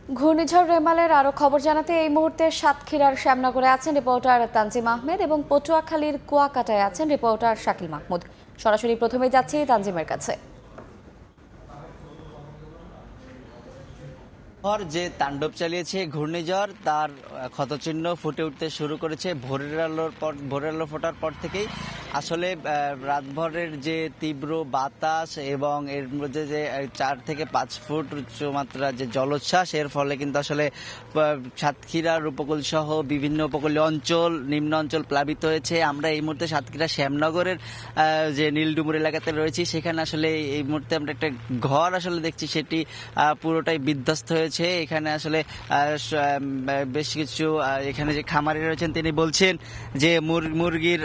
ঘূর্ণিঝড় রেমালের আরো খবর জানাতে এই মুহূর্তে সাতক্ষীরার শ্যামনগরে আছেন রিপোর্টার তানজিম আহমেদ এবং পটুয়াখালীর কুয়াকাটায় আছেন রিপোর্টার শাকিল মাহমুদ। সরাসরি প্রথমে যাচ্ছি তানজিমের কাছে। যে তাণ্ডব চালিয়েছে ঘূর্ণিঝড় তার ক্ষতচিহ্ন ফুটে উঠতে শুরু করেছে ভোরের আলো ফোটার পর থেকেই। আসলে রাতভরের যে তীব্র বাতাস এবং এর মধ্যে যে 4 থেকে 5 ফুট উচ্চমাত্রা যে জলোচ্ছ্বাস, এর ফলে কিন্তু আসলে সাতক্ষীরার উপকূল সহ বিভিন্ন উপকূলীয় অঞ্চল, নিম্ন অঞ্চল প্লাবিত হয়েছে। আমরা এই মুহূর্তে সাতক্ষীরা শ্যামনগরের যে নীলডুমুর এলাকাতে রয়েছি, সেখানে আসলে এই মুহূর্তে আমরা একটা ঘর আসলে দেখছি, সেটি পুরোটাই বিধ্বস্ত হয়েছে। এখানে আসলে বেশ কিছু এখানে যে খামারি রয়েছেন তিনি বলছেন যে মুরগির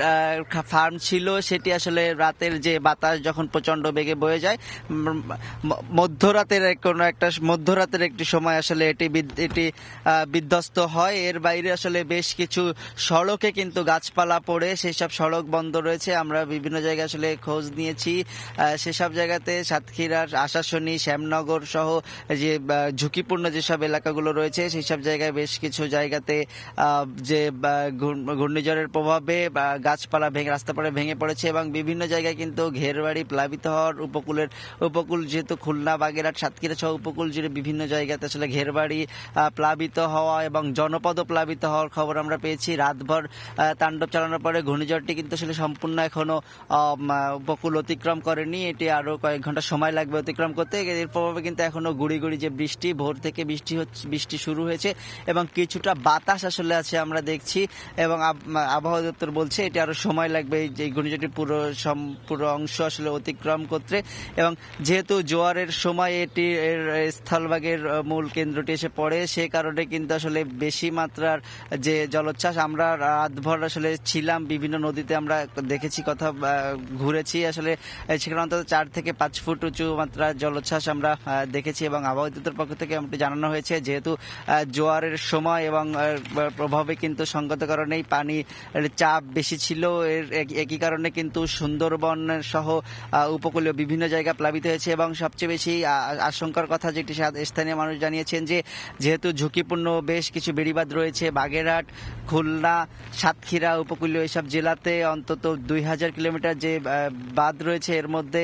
ফার্ম ছিল, সেটি আসলে রাতের যে বাতাস যখন প্রচন্ড বেগে বয়ে যায়, মধ্যরাতের একটি সময় আসলে এটি বিধ্বস্ত হয়। এর বাইরে আসলে বেশ কিছু সড়কে কিন্তু গাছপালা পড়ে সেই সব সড়ক বন্ধ রয়েছে। আমরা বিভিন্ন জায়গায় আসলে খোঁজ নিয়েছি, সেসব জায়গাতে সাতক্ষীরার আশাশুনি, শ্যামনগর সহ যে ঝুঁকিপূর্ণ যেসব এলাকাগুলো রয়েছে, সেই সব জায়গায় বেশ কিছু জায়গাতে যে ঘূর্ণিঝড়ের প্রভাবে গাছপালা রাস্তাপাড়ে ভেঙে পড়েছে এবং বিভিন্ন জায়গায় কিন্তু ঘেরবাড়ি প্লাবিত হওয়ার উপকূল যেহেতু খুলনা, বাগেরহাট, সাতক্ষীরা সহ উপকূল জুড়ে বিভিন্ন জায়গাতে আসলে ঘেরবাড়ি প্লাবিত হওয়া এবং জনপদও প্লাবিত হওয়ার খবর আমরা পেয়েছি। রাতভর তাণ্ডব চালানোর পরে ঘূর্ণিঝড়টি কিন্তু আসলে সম্পূর্ণ এখনো উপকূল অতিক্রম করেনি। এটি আরো কয়েক ঘন্টা সময় লাগবে অতিক্রম করতে। এর প্রভাবে কিন্তু এখনো গুড়ি গুড়ি যে বৃষ্টি, ভোর থেকে বৃষ্টি শুরু হয়েছে এবং কিছুটা বাতাস আসলে আছে আমরা দেখছি। এবং আবহাওয়া দপ্তর বলছে এটি আরো সময় লাগবে এই ঘূর্ণিঝড়টি পুরো অংশ আসলে অতিক্রম করতে। এবং যেহেতু জোয়ারের সময় এটি এর স্থলভাগের মূল কেন্দ্রটি এসে পড়ে, সে কারণে কিন্তু আসলে বেশি মাত্রার যে জলোচ্ছ্বাস, আমরা রাতভর আসলে ছিলাম বিভিন্ন নদীতে, আমরা দেখেছি, কথা ঘুরেছি, আসলে সেখানে অন্তত 4 থেকে 5 ফুট উঁচু মাত্রার জলোচ্ছ্বাস আমরা দেখেছি। এবং আবহাওয়া দপ্তরের পক্ষ থেকে আমাকে জানানো হয়েছে যেহেতু জোয়ারের সময় এবং প্রভাবে কিন্তু সঙ্গত কারণেই পানির চাপ বেশি ছিল, এর একই কারণে কিন্তু সুন্দরবন সহ উপকূলীয় বিভিন্ন জায়গা প্লাবিত হয়েছে। এবং সবচেয়ে বেশি আশঙ্কার কথা যেটি স্থানীয় মানুষ জানিয়েছেন যে যেহেতু ঝুঁকিপূর্ণ বেশ কিছু বেড়িবাঁধ রয়েছে বাগেরহাট, খুলনা, সাতক্ষীরা উপকূলীয় এইসব জেলাতে অন্তত 2000 কিলোমিটার যে বাঁধ রয়েছে, এর মধ্যে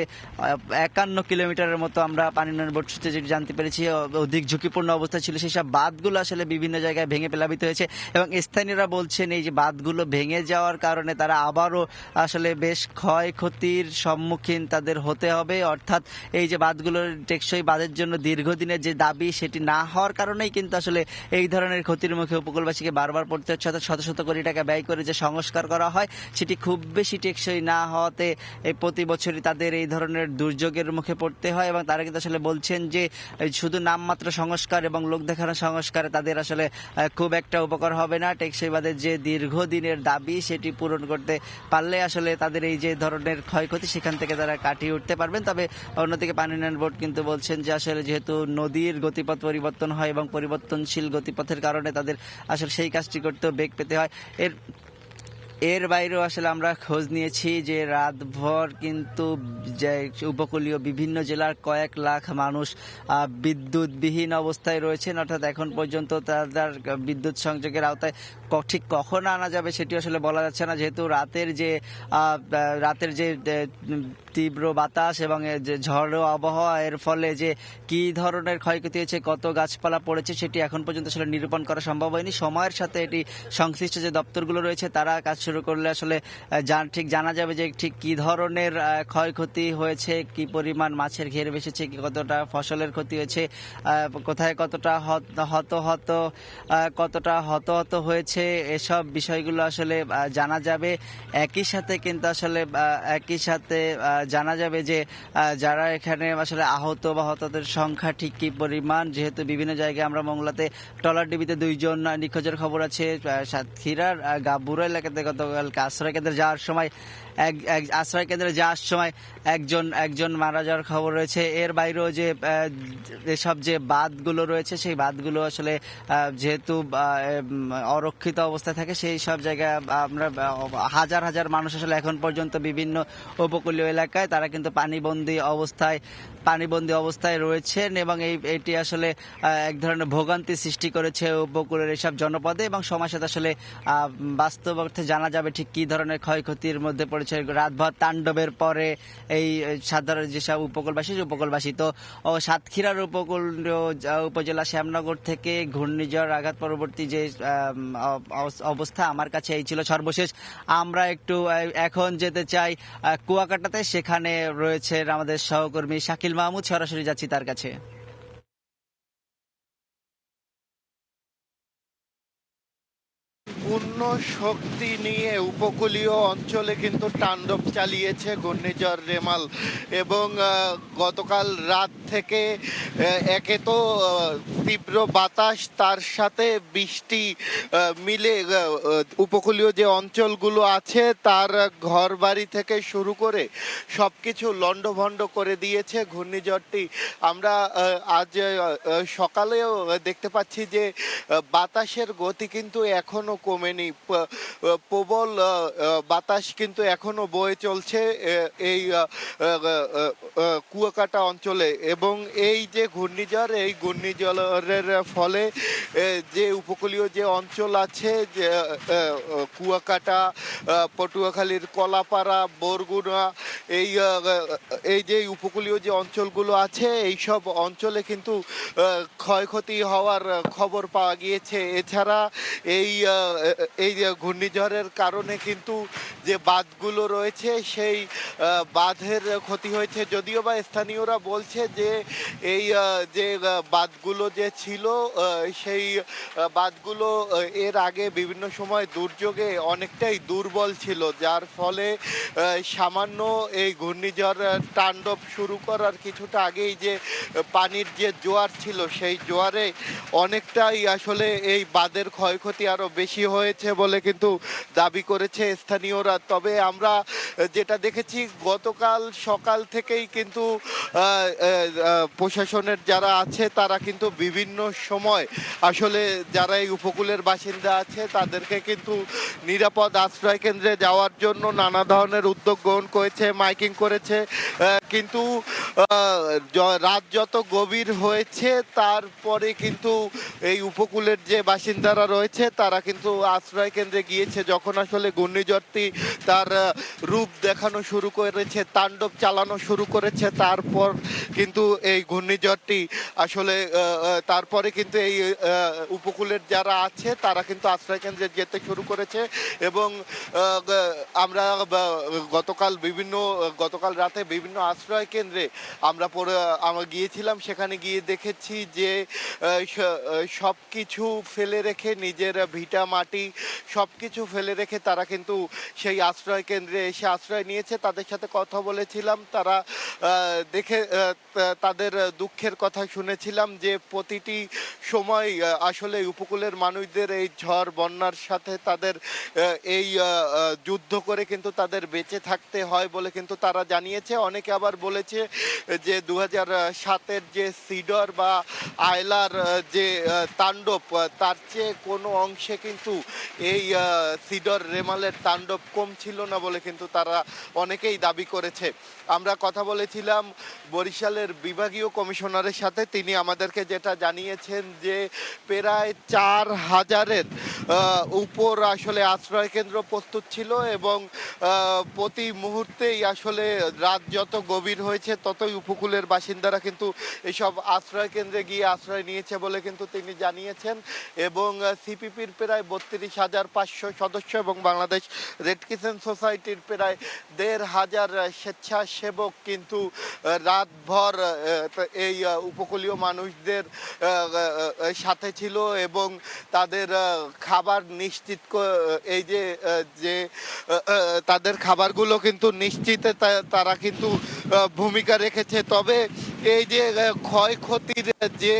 51 কিলোমিটারের মতো আমরা পানি উন্নয়ন বোর্ড সূত্রে যেটি জানতে পেরেছি অধিক ঝুঁকিপূর্ণ অবস্থা ছিল। সেই সব বাঁধগুলো আসলে বিভিন্ন জায়গায় ভেঙে প্লাবিত হয়েছে এবং স্থানীয়রা বলছেন এই যে বাঁধগুলো ভেঙে যাওয়ার কারণে তারা আবারও আসলে বেশ ক্ষয়ক্ষতির সম্মুখীন তাদের হতে হবে। অর্থাৎ এই যে বাঁধগুলোর টেকসই বাঁধের জন্য দীর্ঘদিনের যে দাবি, সেটি না হওয়ার কারণেই কিন্তু আসলে এই ধরনের ক্ষতির মুখে উপকূলবাসীকে বারবার পড়তে হচ্ছে। শত শত কোটি টাকা ব্যয় করে যে সংস্কার করা হয়, সেটি খুব বেশি টেকসই না হওয়াতে প্রতি বছরই তাদের এই ধরনের দুর্যোগের মুখে পড়তে হয়। এবং তারা কিন্তু আসলে বলছেন যে শুধু নামমাত্র সংস্কার এবং লোক দেখানো সংস্কারে তাদের আসলে খুব একটা উপকার হবে না। টেকসই বাঁধের যে দীর্ঘদিনের দাবি, সেটি পূরণ করতে পারলে আসলে তাদের এই যে ধরনের ক্ষয়ক্ষতি, সেখান থেকে তারা কাটিয়ে উঠতে পারবেন। তবে অন্যদিকে পানি উন্নয়ন বোর্ড কিন্তু বলছেন যে আসলে যেহেতু নদীর গতিপথ পরিবর্তন হয় এবং পরিবর্তনশীল গতিপথের কারণে তাদের আসলে সেই কাজটি করতেও বেগ পেতে হয়। এর বাইরেও আসলে আমরা খোঁজ নিয়েছি যে রাতভর কিন্তু যে উপকূলীয় বিভিন্ন জেলার কয়েক লাখ মানুষ বিদ্যুৎবিহীন অবস্থায় রয়েছেন। অর্থাৎ এখন পর্যন্ত তাদের বিদ্যুৎ সংযোগের আওতায় ঠিক কখন আনা যাবে সেটি আসলে বলা যাচ্ছে না, যেহেতু রাতের যে তীব্র বাতাস এবং যে ঝড়ো আবহাওয়া, এর ফলে যে কি ধরনের ক্ষয়ক্ষতি হয়েছে, কত গাছপালা পড়েছে, সেটি এখন পর্যন্ত আসলে নিরূপণ করা সম্ভব হয়নি। সময়ের সাথে এটি সংশ্লিষ্ট যে দপ্তরগুলো রয়েছে তারা কাজ শুরু করলে আসলে ঠিক জানা যাবে যে ঠিক কি ধরনের ক্ষয়ক্ষতি হয়েছে, কি পরিমাণ মাছের ঘের ভেসেছে, কি কতটা ফসলের ক্ষতি হয়েছে, কোথায় কতটা হতাহত হয়েছে, এসব বিষয়গুলো আসলে জানা যাবে। একই সাথে জানা যাবে যে যারা এখানে আসলে আহত বা হতাহতের সংখ্যা ঠিক কি পরিমাণ, যেহেতু বিভিন্ন জায়গায় আমরা মংলাতে ট্রলার ডিবিতে 2 জন নিখোঁজের খবর আছে। সাতক্ষীরার গাবুরা এলাকাতে গত গতকালকে আশ্রয় কেন্দ্রে যাওয়ার সময় আশ্রয় কেন্দ্রে যাওয়ার সময় একজন মারা যাওয়ার খবর রয়েছে। এর বাইরেও যে এসব যে বাঁধগুলো রয়েছে সেই বাঁধগুলো আসলে যেহেতু অরক্ষিত অবস্থায় থাকে, সেই সব জায়গায় আমরা হাজার হাজার মানুষ আসলে এখন পর্যন্ত বিভিন্ন উপকূলীয় এলাকায় তারা কিন্তু পানিবন্দী অবস্থায় রয়েছেন এবং এটি আসলে এক ধরনের ভোগান্তি সৃষ্টি করেছে উপকূলের এইসব জনপদে এবং সময়ের সাথে আসলে বাস্তব অর্থে জানা যাবে ঠিক কী ধরনের ক্ষয়ক্ষতির মধ্যে পড়েছে রাতভর তাণ্ডবের পরে এই সাধারণ যেসব উপকূলবাসী। তো সাতক্ষীরার উপজেলা শ্যামনগর থেকে ঘূর্ণিঝড় আঘাত পরবর্তী যে অবস্থা আমার কাছে এই ছিল সর্বশেষ। আমরা একটু এখন যেতে চাই কুয়াকাটাতে, সেখানে রয়েছে আমাদের সহকর্মী শাকিল মাহমুদ, সরাসরি যাচ্ছি তার কাছে। পূর্ণ শক্তি নিয়ে উপকূলীয় অঞ্চলে কিন্তু তাণ্ডব চালিয়েছে ঘূর্ণিঝড় রেমাল এবং গতকাল রাত থেকে একে তো তীব্র বাতাস, তার সাথে বৃষ্টি মিলে উপকূলীয় যে অঞ্চলগুলো আছে তার ঘরবাড়ি থেকে শুরু করে সব কিছু লণ্ডভণ্ড করে দিয়েছে ঘূর্ণিঝড়টি। আমরা আজ সকালেও দেখতে পাচ্ছি যে বাতাসের গতি কিন্তু এখনো কমেনি, প্রবল বাতাস কিন্তু এখনো বয়ে চলছে এই কুয়াকাটা অঞ্চলে। এবং এই যে ঘূর্ণিঝড়, এই ঘূর্ণিঝড়ের ফলে যে উপকূলীয় যে অঞ্চল আছে, যে কুয়াকাটা, পটুয়াখালীর কলাপাড়া, বরগুনা, এই যে উপকূলীয় যে অঞ্চলগুলো আছে এই সব অঞ্চলে কিন্তু ক্ষয়ক্ষতি হওয়ার খবর পাওয়া গিয়েছে। এছাড়া এই ঘূর্ণিঝড়ের কারণে কিন্তু যে বাঁধগুলো রয়েছে সেই বাঁধের ক্ষতি হয়েছে, যদিও বা স্থানীয়রা বলছে যে এই যে বাঁধগুলো যে ছিল সেই বাঁধগুলো এর আগে বিভিন্ন সময় দুর্যোগে অনেকটাই দুর্বল ছিল, যার ফলে সামান্য এই ঘূর্ণিঝড় তাণ্ডব শুরু করার কিছুটা আগেই যে পানির যে জোয়ার ছিল সেই জোয়ারে অনেকটাই আসলে এই বাঁধের ক্ষয়ক্ষতি আরো বেশি হয়েছে বলে কিন্তু দাবি করেছে স্থানীয়রা। তবে আমরা যেটা দেখেছি গতকাল সকাল থেকেই কিন্তু প্রশাসনের যারা আছে তারা কিন্তু বিভিন্ন সময় আসলে যারা এই উপকূলের বাসিন্দা আছে তাদেরকে কিন্তু নিরাপদ আশ্রয় কেন্দ্রে যাওয়ার জন্য নানা ধরনের উদ্যোগ গ্রহণ করেছে, মাইকিং করেছে। কিন্তু রাত যত গভীর হয়েছে তারপরে কিন্তু এই উপকূলের যে বাসিন্দারা রয়েছে তারা কিন্তু আশ্রয় কেন্দ্রে গিয়েছে। যখন আসলে ঘূর্ণিঝড়টি তার রূপ দেখানো শুরু করেছে, তাণ্ডব চালানো শুরু করেছে, তারপর কিন্তু এই ঘূর্ণিঝড়টি আসলে তারপরে কিন্তু এই উপকূলের যারা আছে তারা কিন্তু আশ্রয় কেন্দ্রে যেতে শুরু করেছে। এবং আমরা গতকাল রাতে বিভিন্ন আশ্রয় কেন্দ্রে আমরা গিয়েছিলাম, সেখানে গিয়ে দেখেছি যে সব কিছু ফেলে রেখে, নিজের ভিটা মাটি সব কিছু ফেলে রেখে তারা কিন্তু সেই আশ্রয় কেন্দ্রে এসে আশ্রয় নিয়েছে। তাদের সাথে কথা বলেছিলাম, তারা তাদের দুঃখের কথা শুনেছিলাম যে প্রতিটি সময় আসলে উপকূলের মানুষদের এই ঝড় বন্যার সাথে তাদের এই যুদ্ধ করে কিন্তু তাদের বেঁচে থাকতে হয় বলে কিন্তু তারা জানিয়েছে। অনেকে আবার বলেছে যে 2007-এর যে সিডর বা আয়লার যে তাণ্ডব তার চেয়ে কোনো অংশে কিন্তু এই সিডর রেমালের তাণ্ডব কম ছিল না বলে কিন্তু তারা অনেকেই দাবি করেছে। আমরা কথা বলেছিলাম বরিশালের বিভাগীয় কমিশনারের সাথে, তিনি আমাদেরকে যেটা জানিয়েছেন যে প্রায় 4000-এর উপর আসলে আশ্রয় কেন্দ্র প্রস্তুত ছিল এবং প্রতি মুহূর্তেই আসলে রাত যত গভীর হয়েছে ততই উপকূলের বাসিন্দারা কিন্তু এসব আশ্রয় কেন্দ্রে গিয়ে আশ্রয় নিয়েছে বলে কিন্তু তিনি জানিয়েছেন। এবং সিপিপির প্রায় 32,500 সদস্য এবং বাংলাদেশ রেড ক্রিসেন্ট সোসাইটির প্রায় 1,500 স্বেচ্ছাসেবক কিন্তু রাতভর এই উপকূলীয় মানুষদের সাথে ছিল এবং তাদের খাবার নিশ্চিত, এই যে তাদের খাবারগুলো কিন্তু নিশ্চিতে তারা কিন্তু ভূমিকা রেখেছে। তবে এই যে ক্ষয়ক্ষতির যে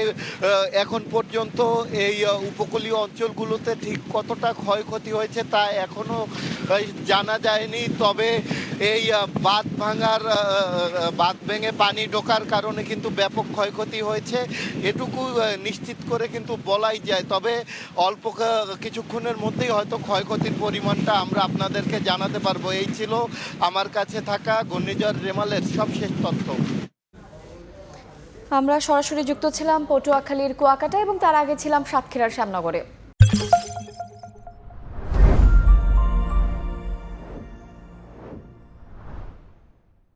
এখন পর্যন্ত এই উপকূলীয় অঞ্চলগুলোতে ঠিক কতটা ক্ষয়ক্ষতি হয়েছে তা এখনো জানা যায়নি। তবে এই বাঁধ ভেঙে পানি ঢোকার কারণে কিন্তু ব্যাপক ক্ষয়ক্ষতি হয়েছে এটুকু নিশ্চিত করে কিন্তু বলাই যায়। তবে অল্প কিছুক্ষণের মধ্যেই হয়তো ক্ষয়ক্ষতির পরিমাণটা আমরা আপনাদেরকে জানাতে পারবো। এই ছিল আমার কাছে থাকা ঘূর্ণিঝড় রেমালের সবশেষ তথ্য। আমরা সরাসরি যুক্ত ছিলাম পটুয়াখালীর কুয়াকাটা এবং তার আগে ছিলাম সাতক্ষীরার শ্যামনগরে।